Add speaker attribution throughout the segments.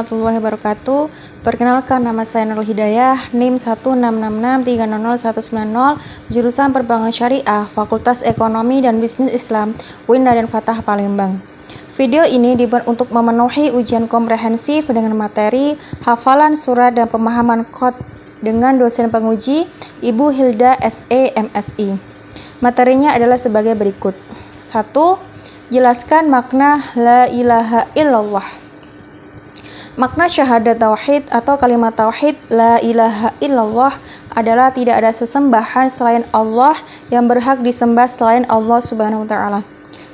Speaker 1: Warahmatullahi wabarakatuh. Perkenalkan, nama saya Nurul Hidayah, NIM 16663009190, jurusan Perbankan Syariah, Fakultas Ekonomi dan Bisnis Islam, UIN Raden Fatah Palembang. Video ini dibuat untuk memenuhi ujian komprehensif dengan materi hafalan surat dan pemahaman kod dengan dosen penguji Ibu Hilda SE MSI. Materinya adalah sebagai berikut. 1. Jelaskan makna la ilaha illallah. Makna syahadat tauhid atau kalimat tauhid la ilaha illallah adalah tidak ada sesembahan selain Allah yang berhak disembah selain Allah Subhanahu wa taala.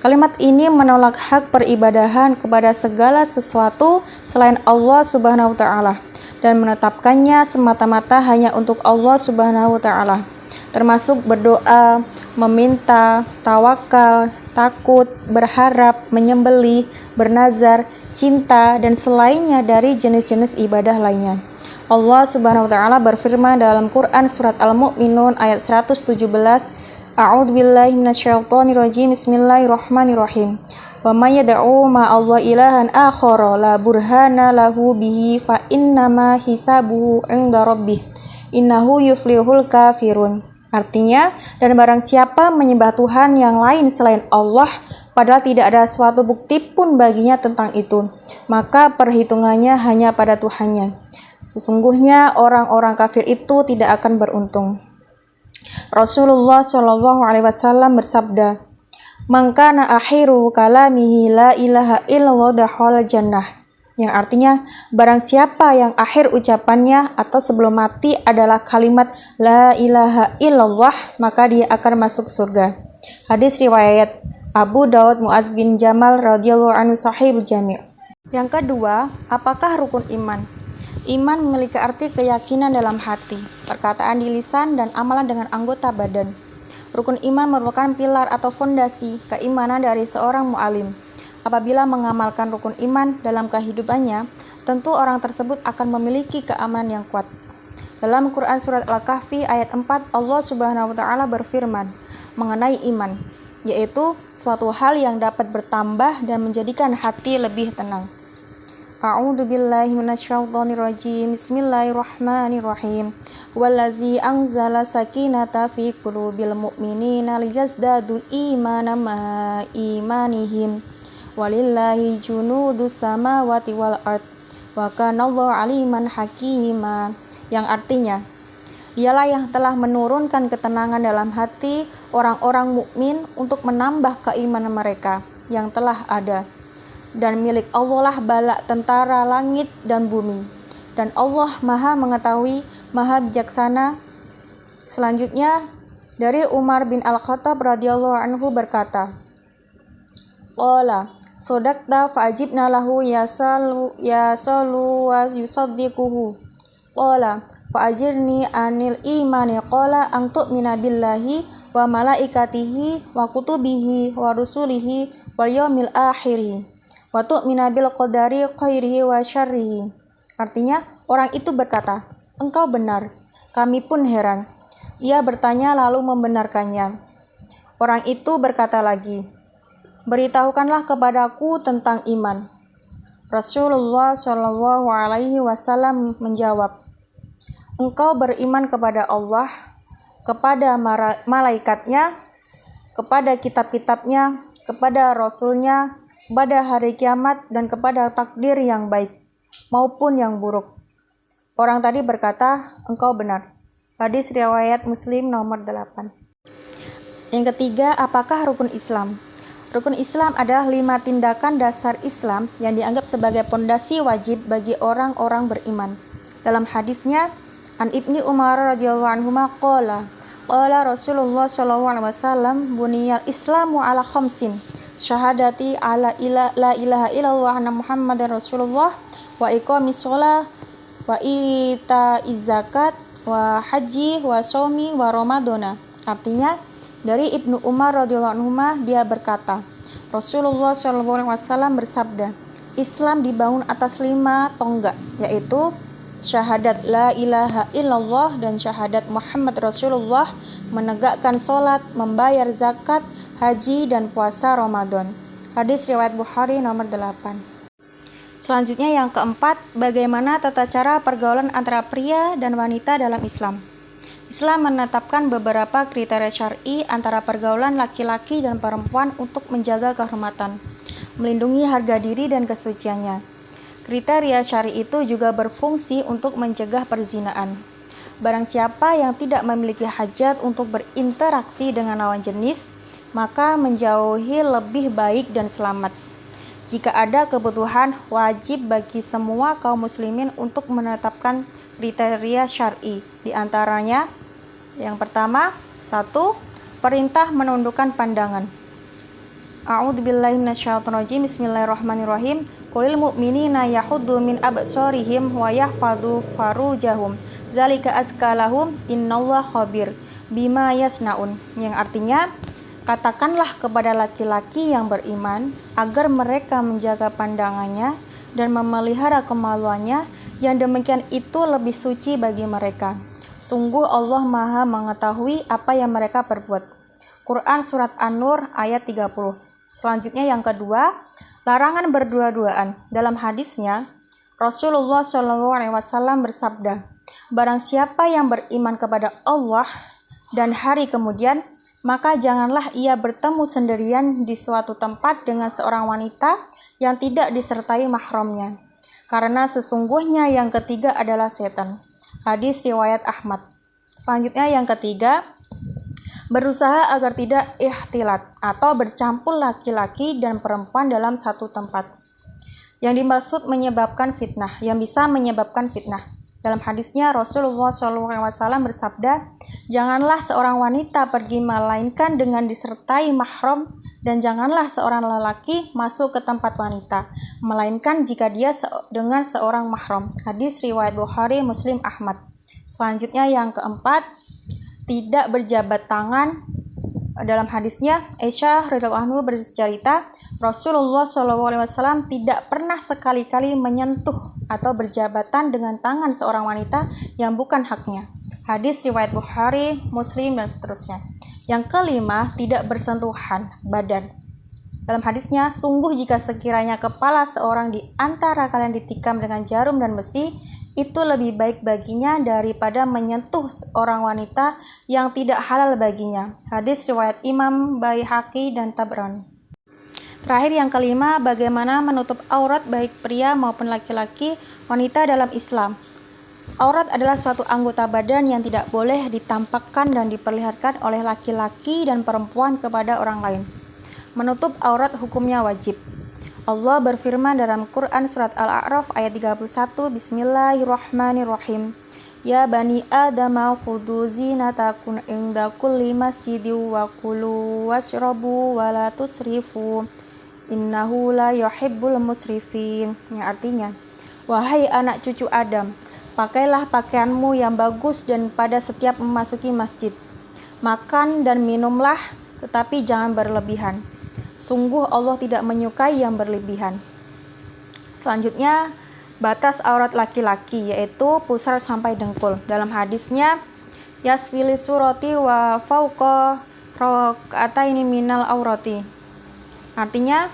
Speaker 1: Kalimat ini menolak hak peribadahan kepada segala sesuatu selain Allah Subhanahu wa taala dan menetapkannya semata-mata hanya untuk Allah Subhanahu wa taala, termasuk berdoa, meminta, tawakal, takut, berharap, menyembelih, bernazar, cinta, dan selainnya dari jenis-jenis ibadah lainnya. Allah Subhanahu wa taala berfirman dalam Quran surat Al-Mu'minun ayat 117, A'udzubillahi minasyaitonirrajim. Bismillahirrahmanirrahim. Wa may yad'u ma'allahi ilahan akhara la burhana lahu bihi fa innama hisabuhu 'inda rabbih innahu yuflihul kafirun. Artinya, dan barang siapa menyembah Tuhan yang lain selain Allah, padahal tidak ada suatu bukti pun baginya tentang itu, maka perhitungannya hanya pada Tuhannya. Sesungguhnya orang-orang kafir itu tidak akan beruntung. Rasulullah Shallallahu Alaihi Wasallam bersabda, "Man kana akhiru kalamihi la ilaha illallah dakhala jannah." Yang artinya, barang siapa yang akhir ucapannya atau sebelum mati adalah kalimat la ilaha illallah, maka dia akan masuk surga. Hadis riwayat Abu Daud Mu'adz bin Jamal radhiyallahu anhu sahih jami'. Yang kedua, apakah rukun iman? Iman memiliki arti keyakinan dalam hati, perkataan di lisan, dan amalan dengan anggota badan. Rukun iman merupakan pilar atau fondasi keimanan dari seorang mu'alim. Apabila mengamalkan rukun iman dalam kehidupannya, tentu orang tersebut akan memiliki keamanan yang kuat. Dalam Quran surat Al-Kahfi ayat 4, Allah Subhanahu wa taala berfirman mengenai iman, yaitu suatu hal yang dapat bertambah dan menjadikan hati lebih tenang. A'udzubillahi minasyaitonirrajim. Bismillahirrahmanirrahim. Wallazi anzala sakinata fi qulubil mu'minina liyazdadu imanan ma imanihim. Walillahi junudus samawati wal ard wa kanallahu aliman hakima. Yang artinya, dialah yang telah menurunkan ketenangan dalam hati orang-orang mukmin untuk menambah keimanan mereka yang telah ada. Dan milik Allah lah bala tentara langit dan bumi. Dan Allah Maha mengetahui, Maha bijaksana. Selanjutnya, dari Umar bin Al-Khattab radhiyallahu anhu berkata, Qala sodakta fa'ajibna lahu yasalu wa yusaddiquhu. Qala fa'ajirni anil imani. Qala ang tu'mina billahi wa malaikatihi wa kutubihi wa rusulihi wal yawmil akhiri wa tu'mina bil qadari khairihi wa syarrihi. Artinya, orang itu berkata, engkau benar, kami pun heran. Ia bertanya lalu membenarkannya. Orang itu berkata lagi, beritahukanlah kepadaku tentang iman. Rasulullah Shallallahu Alaihi Wasallam menjawab, engkau beriman kepada Allah, kepada malaikatnya, kepada kitab-kitabnya, kepada Rasulnya, kepada hari kiamat, dan kepada takdir yang baik maupun yang buruk. Orang tadi berkata, engkau benar. Hadis riwayat Muslim nomor 8. Yang ketiga, apakah rukun Islam? Rukun Islam adalah 5 tindakan dasar Islam yang dianggap sebagai pondasi wajib bagi orang-orang beriman. Dalam hadisnya, An Ibni Umar radhiyallahu anhuma qala Rasulullah sallallahu alaihi wasallam buniyal Islamu ala khamsin syahadati ala la ilaha illallah anna Muhammadar Rasulullah wa iqamis shalah wa itaiz zakat wa haji wa shaumi wa ramadana. Artinya, dari Ibnu Umar radhiyallahu anhu dia berkata, Rasulullah sallallahu alaihi wasallam bersabda, Islam dibangun atas 5 tonggak, yaitu syahadat la ilaha illallah dan syahadat Muhammad Rasulullah, menegakkan sholat, membayar zakat, haji, dan puasa Ramadan. Hadis riwayat Bukhari nomor 8. Selanjutnya yang keempat, bagaimana tata cara pergaulan antara pria dan wanita dalam Islam. Islam menetapkan beberapa kriteria syar'i antara pergaulan laki-laki dan perempuan untuk menjaga kehormatan, melindungi harga diri dan kesuciannya. Kriteria syar'i itu juga berfungsi untuk mencegah perzinaan. Barang siapa yang tidak memiliki hajat untuk berinteraksi dengan lawan jenis, maka menjauhi lebih baik dan selamat. Jika ada kebutuhan, wajib bagi semua kaum muslimin untuk menetapkan kriteria syar'i. Di antaranya, yang pertama, 1. Perintah menundukkan pandangan. A'udzubillahi minasyaitonirrajim. Bismillahirrahmanirrahim. Qulil mu'minina yahuddu min absarihim wa yahfadhu farujahum. Zalika azkalahum innallaha khabir bima yasnaun. Yang artinya, katakanlah kepada laki-laki yang beriman agar mereka menjaga pandangannya dan memelihara kemaluannya, yang demikian itu lebih suci bagi mereka. Sungguh Allah Maha mengetahui apa yang mereka perbuat. Quran Surat An-Nur ayat 30. Selanjutnya yang kedua, larangan berdua-duaan. Dalam hadisnya, Rasulullah SAW bersabda, barang siapa yang beriman kepada Allah dan hari kemudian, maka janganlah ia bertemu sendirian di suatu tempat dengan seorang wanita yang tidak disertai mahramnya, karena sesungguhnya yang ketiga adalah setan. Hadis riwayat Ahmad. Selanjutnya yang ketiga, berusaha agar tidak ikhtilat atau bercampur laki-laki dan perempuan dalam satu tempat. Yang dimaksud menyebabkan fitnah, yang bisa menyebabkan fitnah. Dalam hadisnya Rasulullah SAW bersabda, janganlah seorang wanita pergi melainkan dengan disertai mahram, dan janganlah seorang lelaki masuk ke tempat wanita, melainkan jika dia dengan seorang mahram. Hadis riwayat Bukhari, Muslim, Ahmad. Selanjutnya yang keempat, tidak berjabat tangan. Dalam hadisnya, Aisyah radhiyallahu anha bercerita, Rasulullah SAW tidak pernah sekali-kali menyentuh atau berjabatan dengan tangan seorang wanita yang bukan haknya. Hadis riwayat Bukhari, Muslim, dan seterusnya. Yang kelima, tidak bersentuhan badan. Dalam hadisnya, sungguh jika sekiranya kepala seorang di antara kalian ditikam dengan jarum dan besi, itu lebih baik baginya daripada menyentuh seorang wanita yang tidak halal baginya. Hadis riwayat Imam Baihaqi dan Tabrani. Terakhir yang kelima, bagaimana menutup aurat baik pria maupun laki-laki, wanita dalam Islam. Aurat adalah suatu anggota badan yang tidak boleh ditampakkan dan diperlihatkan oleh laki-laki dan perempuan kepada orang lain. Menutup aurat hukumnya wajib. Allah berfirman dalam Quran Surat Al-A'raf ayat 31, Bismillahirrahmanirrahim. Ya bani Adama khudhu zinatakum inda kulli masjidin wa kulu washrabu wa la tusrifu innahu la yuhibbul musrifin. Yang artinya, wahai anak cucu Adam, pakailah pakaianmu yang bagus dan pada setiap memasuki masjid. Makan dan minumlah, tetapi jangan berlebihan. Sungguh Allah tidak menyukai yang berlebihan. Selanjutnya, batas aurat laki-laki, yaitu pusar sampai dengkul. Dalam hadisnya, yasfili surati wa fauqa rok'ataini minal aurati. Artinya,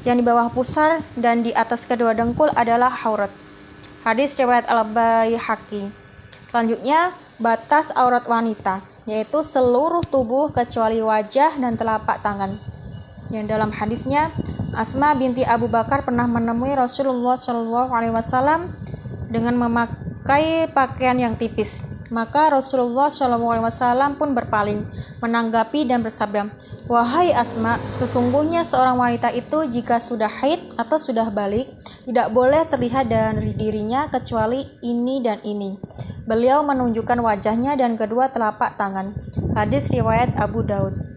Speaker 1: yang di bawah pusar dan di atas kedua dengkul adalah aurat. Hadis riwayat Al-Baihaqi. Selanjutnya, batas aurat wanita, yaitu seluruh tubuh kecuali wajah dan telapak tangan. Yang dalam hadisnya, Asma binti Abu Bakar pernah menemui Rasulullah SAW dengan memakai pakaian yang tipis. Maka Rasulullah SAW pun berpaling, menanggapi dan bersabda, wahai Asma, sesungguhnya seorang wanita itu jika sudah haid atau sudah balik, tidak boleh terlihat dari dirinya kecuali ini dan ini. Beliau menunjukkan wajahnya dan kedua telapak tangan. Hadis riwayat Abu Daud.